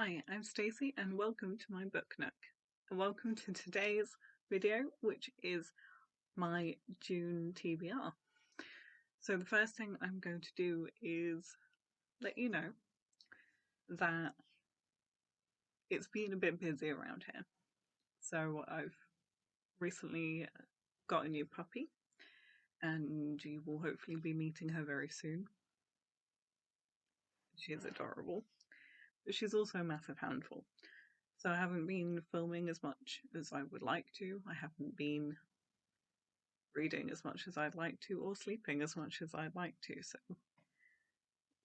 Hi, I'm Stacey and welcome to my Book Nook. And welcome to today's video, which is my June TBR. So the first thing I'm going to do is let you know that it's been a bit busy around here. So I've recently got a new puppy and you will hopefully be meeting her very soon. She is adorable, but she's also a massive handful. So I haven't been filming as much as I would like to. I haven't been reading as much as I'd like to, or sleeping as much as I'd like to, so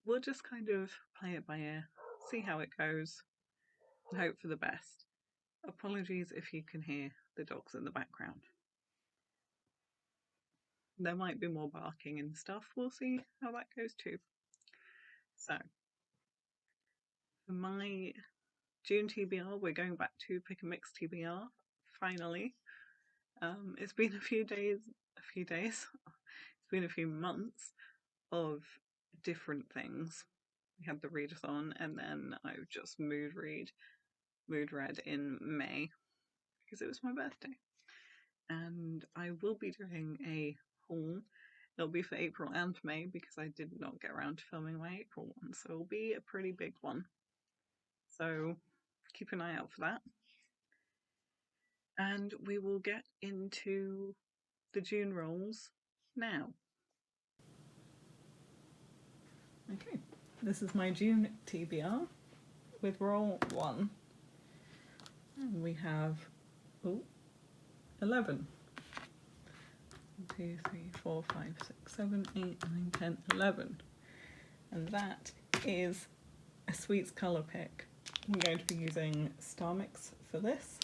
we'll just kind of play it by ear, see how it goes, and hope for the best. Apologies if you can hear the dogs in the background. There might be more barking and stuff, we'll see how that goes too. So, for my June TBR, we're going back to Pick N Mix TBR, finally. It's been a few days, it's been a few months of different things. We had the readathon, and then I just mood read in May because it was my birthday. And I will be doing a haul. It'll be for April and May because I did not get around to filming my April one, so it'll be a pretty big one. So keep an eye out for that. And we will get into the June rolls now. Okay, this is my June TBR with roll 1. And we have 11. 1, 2, 3, 4, 5, 6, 7, 8, 9, 10, 11. And that is a sweets colour pick. I'm going to be using Star Mix for this.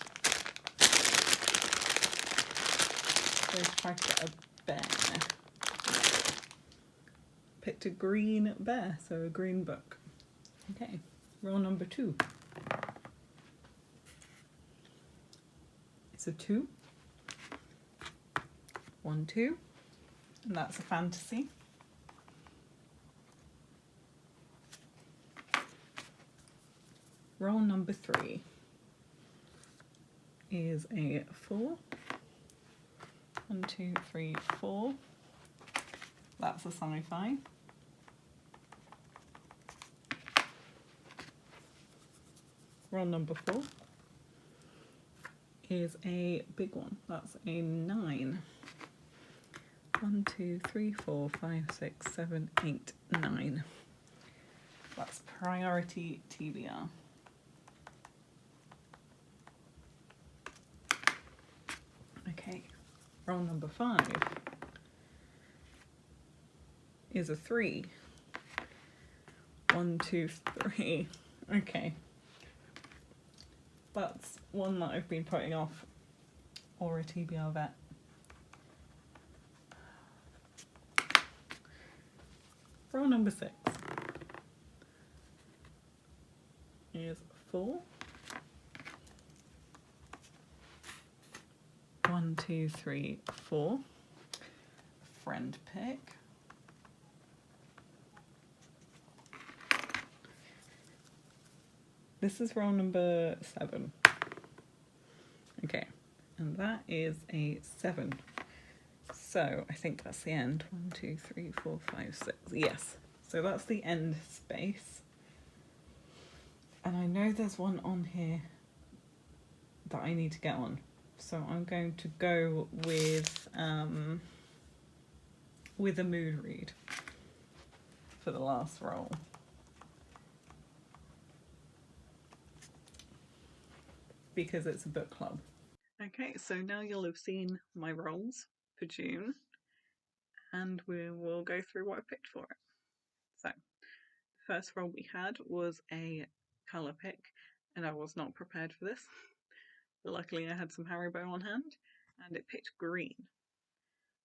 I'm going to try to get a bear. Picked a green bear, so a green book. Okay, roll number 2. It's a 2. 1, 2, and that's a fantasy. Roll number 3 is a 4. 1, 2, 3, 4. That's a sci-fi. Roll number 4 is a big one. That's a 9. 1, 2, 3, 4, 5, 6, 7, 8, 9. That's priority TBR. Okay, roll number 5 is a 3. 1, 2, 3. Okay. That's one that I've been putting off, or a TBR vet. Roll number 6 is 4. 1, 2, 3, 4. Friend pick. This is roll number 7. Okay, and that is a 7. So I think that's the end. 1, 2, 3, 4, 5, 6. Yes. So that's the end space. And I know there's one on here that I need to get on. So I'm going to go with a mood read for the last roll. Because it's a book club. Okay, so now you'll have seen my rolls for June, and we will go through what I picked for it. So, the first roll we had was a colour pick, and I was not prepared for this. But luckily I had some Haribo on hand, and it picked green.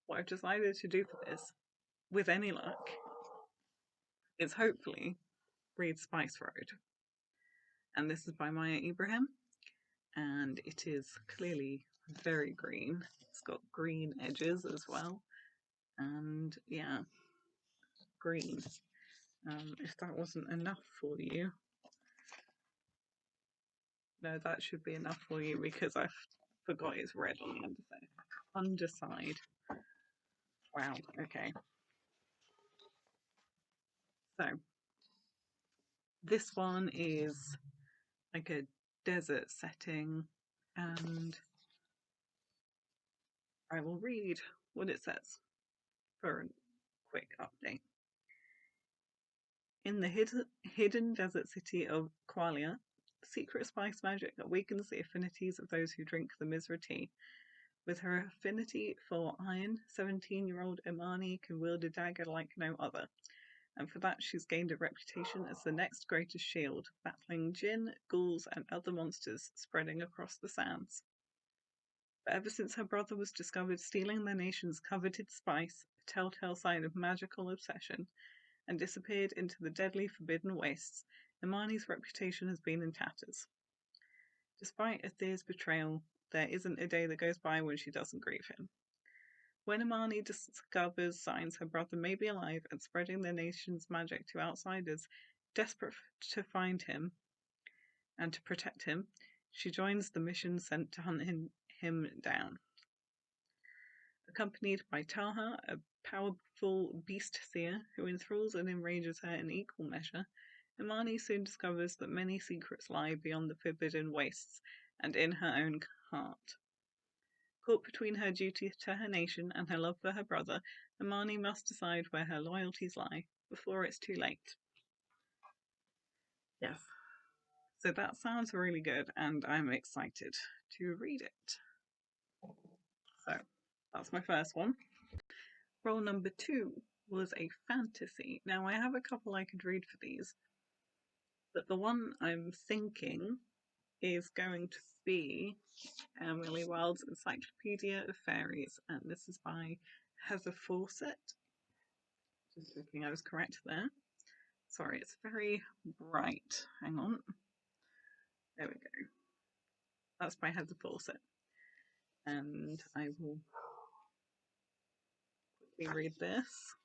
What I've decided to do for this, with any luck, is hopefully read Spice Road. And this is by Maiya Ibrahim, and it is clearly very green. It's got green edges as well, and yeah, green. If that wasn't enough for you, No, that should be enough for you because I forgot it's red on the underside. Underside. Wow, okay. So, this one is like a desert setting, and I will read what it says for a quick update. In the hidden desert city of Qualia, secret spice magic awakens the affinities of those who drink the Misra tea. With her affinity for iron, 17-year-old Imani can wield a dagger like no other, and for that she's gained a reputation as the next greatest shield, battling jinn, ghouls, and other monsters spreading across the sands. But ever since her brother was discovered stealing the nation's coveted spice, a telltale sign of magical obsession, and disappeared into the deadly forbidden wastes, Imani's reputation has been in tatters. Despite Athir's betrayal, there isn't a day that goes by when she doesn't grieve him. When Imani discovers signs her brother may be alive and spreading the nation's magic to outsiders, desperate to find him and to protect him, she joins the mission sent to hunt him down. Accompanied by Taha, a powerful beast seer who enthralls and enrages her in equal measure, Imani soon discovers that many secrets lie beyond the forbidden wastes and in her own heart. Caught between her duty to her nation and her love for her brother, Imani must decide where her loyalties lie before it's too late. Yes. So that sounds really good, and I'm excited to read it. So that's my first one. Role number 2 was a fantasy. Now I have a couple I could read for these, but the one I'm thinking is going to be Wilde's Encyclopaedia of Faeries, and this is by Heather Fawcett. Just checking I was correct there. Sorry, it's very bright. Hang on. There we go. That's by Heather Fawcett. And I will quickly read this.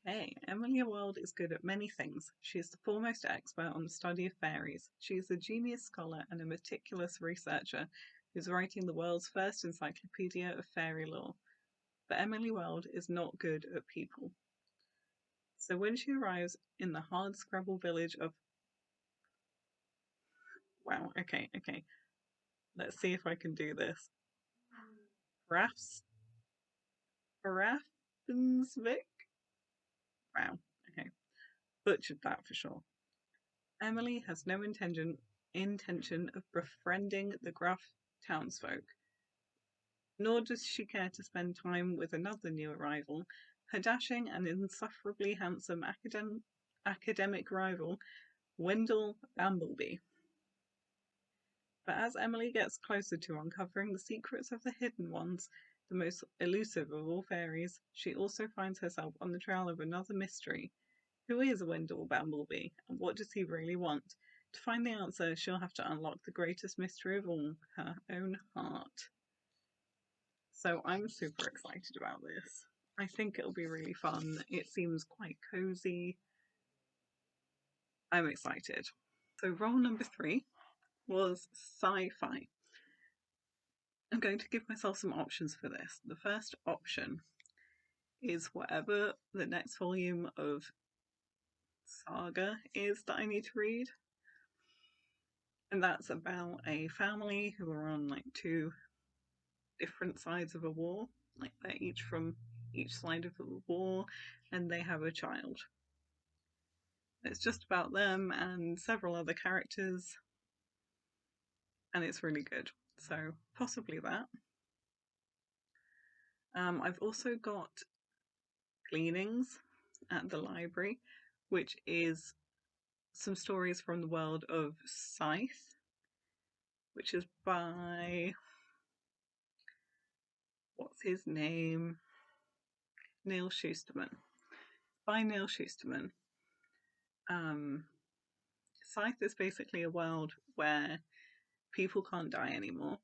Okay, Emilia Wilde is good at many things. She is the foremost expert on the study of fairies. She is a genius scholar and a meticulous researcher who's writing the world's first encyclopedia of fairy lore. But Emily Wilde is not good at people. So when she arrives in the hardscrabble village of... Wow, okay. Let's see if I can do this. Raffensvik? Wow, okay. Butchered that for sure. Emily has no intention of befriending the gruff townsfolk, nor does she care to spend time with another new arrival, her dashing and insufferably handsome academic rival, Wendell Bambleby. But as Emily gets closer to uncovering the secrets of the Hidden Ones, the most elusive of all fairies, she also finds herself on the trail of another mystery. Who is Wendell Bambleby, and what does he really want? To find the answer, she'll have to unlock the greatest mystery of all, her own heart. So I'm super excited about this. I think it'll be really fun. It seems quite cozy. I'm excited. So role number 3 was sci-fi. I'm going to give myself some options for this. The first option is whatever the next volume of Saga is that I need to read. And that's about a family who are on like 2 different sides of a war. Like they're each from each side of the war, and they have a child. It's just about them and several other characters, and it's really good. So possibly that. I've also got Gleanings at the library, which is some stories from the world of Scythe, which is by, what's his name? Neal Shusterman. By Neal Shusterman. Scythe is basically a world where people can't die anymore.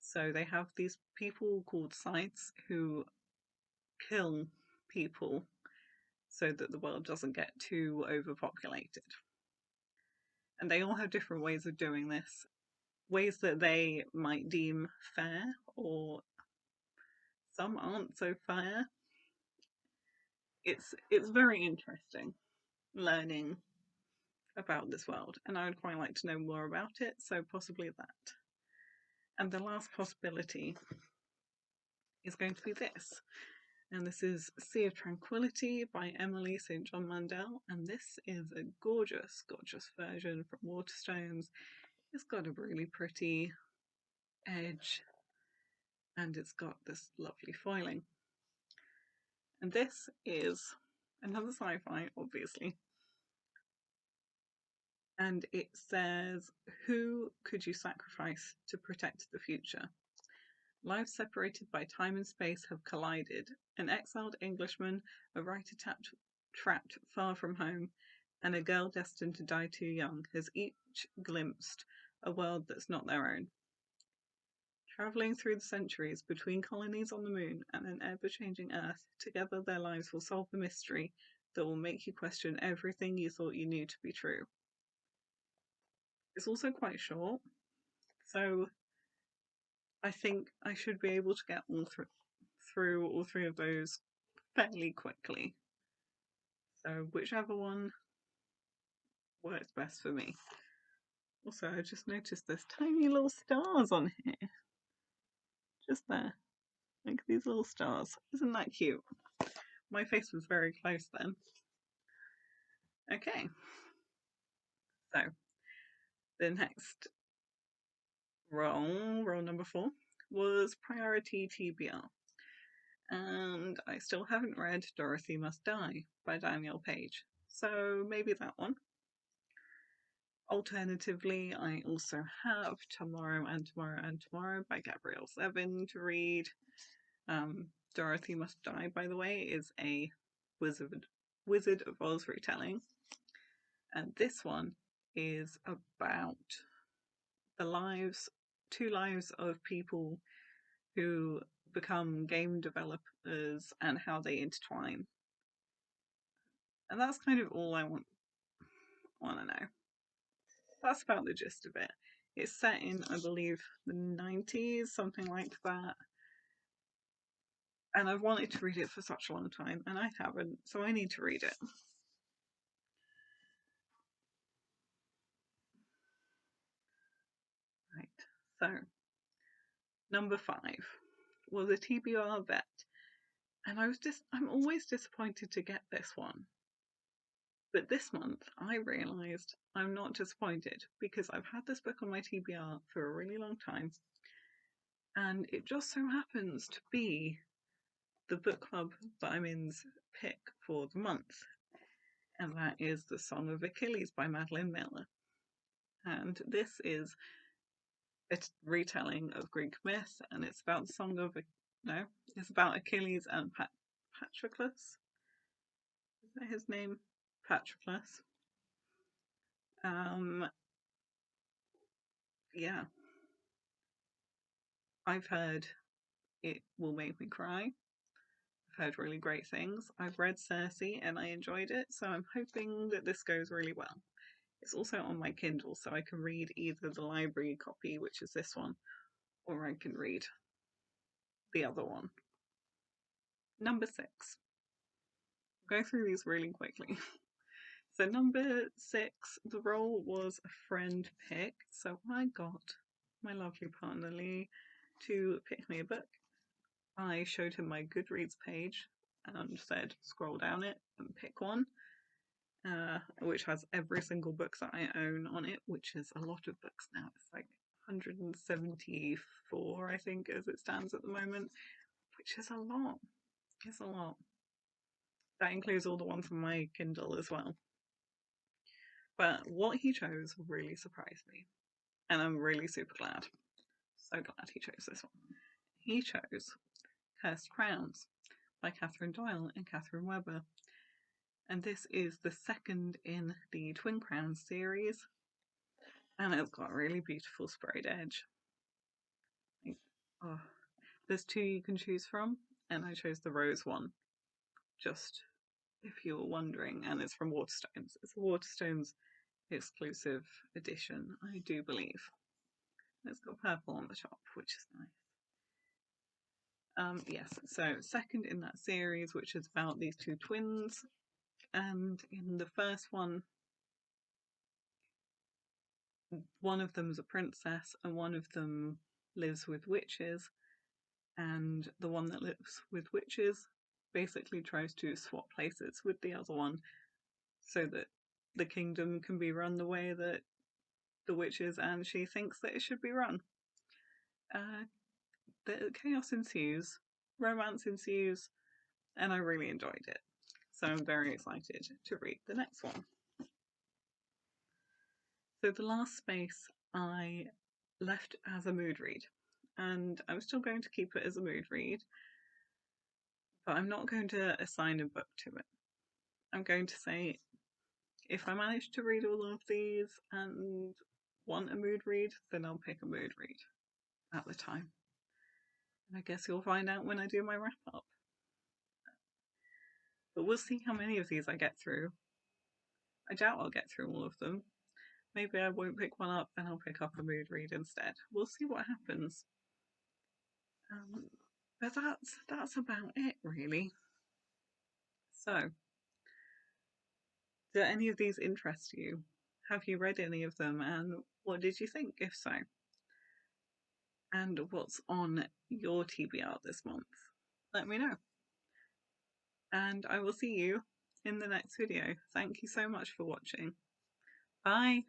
So they have these people called Scythes who kill people so that the world doesn't get too overpopulated. And they all have different ways of doing this, ways that they might deem fair, or some aren't so fair. It's very interesting learning about this world, and I would quite like to know more about it, so possibly that. And the last possibility is going to be this. And this is Sea of Tranquillity by Emily St. John Mandel. And this is a gorgeous, gorgeous version from Waterstones. It's got a really pretty edge, and it's got this lovely foiling. And this is another sci-fi, obviously. And it says, who could you sacrifice to protect the future? Lives separated by time and space have collided. An exiled Englishman, a writer trapped far from home, and a girl destined to die too young has each glimpsed a world that's not their own. Travelling through the centuries between colonies on the moon and an ever-changing Earth, together their lives will solve the mystery that will make you question everything you thought you knew to be true. It's also quite short, so I think I should be able to get through all three of those fairly quickly. So whichever one works best for me. Also, I just noticed there's tiny little stars on here. Just there. Like these little stars. Isn't that cute? My face was very close then. Okay. So, the next roll number 4, was Priority TBR. And I still haven't read Dorothy Must Die by Danielle Paige. So maybe that one. Alternatively, I also have Tomorrow and Tomorrow and Tomorrow by Gabrielle Zevin to read. Dorothy Must Die, by the way, is a Wizard of Oz retelling. And this one is about the two lives of people who become game developers and how they intertwine. And that's kind of all I want to know. That's about the gist of it. It's set in, I believe, the 90s, something like that. And I've wanted to read it for such a long time, and I haven't, so I need to read it. Right, so number 5 was a TBR vet, and I'm always disappointed to get this one. But this month, I realised I'm not disappointed because I've had this book on my TBR for a really long time, and it just so happens to be the book club that I'm in's pick for the month, and that is The Song of Achilles by Madeline Miller. And this is a retelling of Greek myth, and it's about the song of it's about Achilles and Patroclus. Is that his name? Patroclus. Yeah. I've heard it will make me cry. I've heard really great things. I've read Circe and I enjoyed it, so I'm hoping that this goes really well. It's also on my Kindle, so I can read either the library copy, which is this one, or I can read the other one. Number 6. I'll go through these really quickly. So number 6, the role was a friend pick, so I got my lovely partner Lee to pick me a book. I showed him my Goodreads page and said scroll down it and pick one, which has every single book that I own on it, which is a lot of books now. It's like 174, I think, as it stands at the moment, which is a lot. It's a lot. That includes all the ones on my Kindle as well. But what he chose really surprised me, and I'm really super glad. So glad he chose this one. He chose Cursed Crowns by Catherine Doyle and Catherine Webber. And this is the second in the Twin Crowns series. And it's got a really beautiful sprayed edge. Oh, there's 2 you can choose from, and I chose the rose one, just if you were wondering, and it's from Waterstones. It's a Waterstones exclusive edition, I do believe. It's got purple on the top, which is nice. Yes, so second in that series, which is about these two twins, and in the first one of them's a princess and one of them lives with witches, and the one that lives with witches basically tries to swap places with the other one so that the kingdom can be run the way that the witches and she thinks that it should be run. The chaos ensues, romance ensues, and I really enjoyed it. So I'm very excited to read the next one. So the last space I left as a mood read, and I'm still going to keep it as a mood read, but I'm not going to assign a book to it. I'm going to say, if I manage to read all of these and want a mood read, then I'll pick a mood read at the time. And I guess you'll find out when I do my wrap up. But we'll see how many of these I get through. I doubt I'll get through all of them. Maybe I won't pick one up and I'll pick up a mood read instead. We'll see what happens. But that's about it, really. So, do any of these interest you? Have you read any of them, and what did you think, if so? And what's on your TBR this month? Let me know. And I will see you in the next video. Thank you so much for watching. Bye!